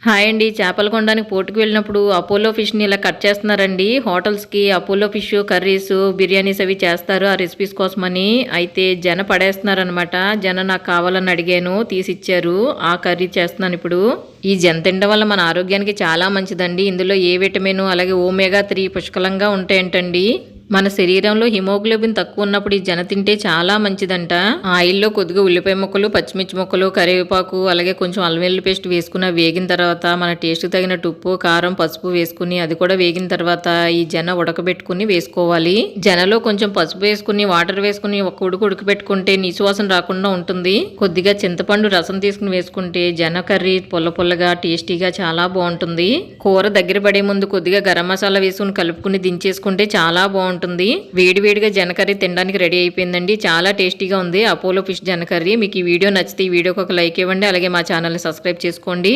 Hi అండి. చేపలు కొనడానికి పోర్ట్‌కి వెళ్ళినప్పుడు అపోలో ఫిష్‌ని ఇలా కట్ చేస్తున్నారండి. హోటల్స్‌కి అపోలో ఫిష్ కర్రీస్, బిర్యానీస్ అవి చేస్తారు ఆ రెసిపీస్ కోసమని. అయితే జన పడేస్తున్నారనమాట. జన నాకు కావాలని అడిగాను తీసిచ్చారు. ఆ కర్రీ చేస్తున్నానిప్పుడు. ఈ జన తినడం వల్ల మన ఆరోగ్యానికి చాలా మంచిదండి. ఇందులో ఏ విటమిన్ అలాగే ఓమేగా 3 పుష్కలంగా ఉంటాయంటండి. మన శరీరంలో హిమోగ్లోబిన్ తక్కువ ఉన్నప్పుడు ఈ జన తింటే చాలా మంచిదంట. ఆయిల్లో కొద్దిగా ఉల్లిపాయ ముక్కలు, పచ్చిమిర్చి ముక్కలు, కరివేపాకు అలాగే కొంచెం అల్లం వెల్లుల్లి పేస్ట్ వేసుకుని వేగిన తర్వాత మన టేస్ట్‌కి తగినట్టు ఉప్పు, కారం, పసుపు వేసుకుని అది కూడా వేగిన తర్వాత ఈ జన ఉడకబెట్టుకుని వేసుకోవాలి. జనలో కొంచెం పసుపు వేసుకుని వాటర్ వేసుకుని ఒక ఉడకబెట్టుకుంటే నీసు వాసన రాకుండా ఉంటుంది. కొద్దిగా చింతపండు రసం తీసుకుని వేసుకుంటే జన కర్రీ పుల్ల పుల్లగా టేస్టీగా చాలా బాగుంటుంది. కూర దగ్గర పడే ముందు కొద్దిగా గరం మసాలా వేసుకుని కలుపుకుని దించేసుకుంటే చాలా బాగుంటుంది. వేడి వేడిగా జన కర్రీ తినడానికి రెడీ అయిపోయిందండి. చాలా టేస్టీగా ఉంది అపోలో ఫిష్ జన కర్రీ. మీకు ఈ వీడియో నచ్చితే ఈ వీడియోకి ఒక లైక్ ఇవ్వండి. అలాగే మా ఛానల్ని సబ్స్క్రైబ్ చేసుకోండి.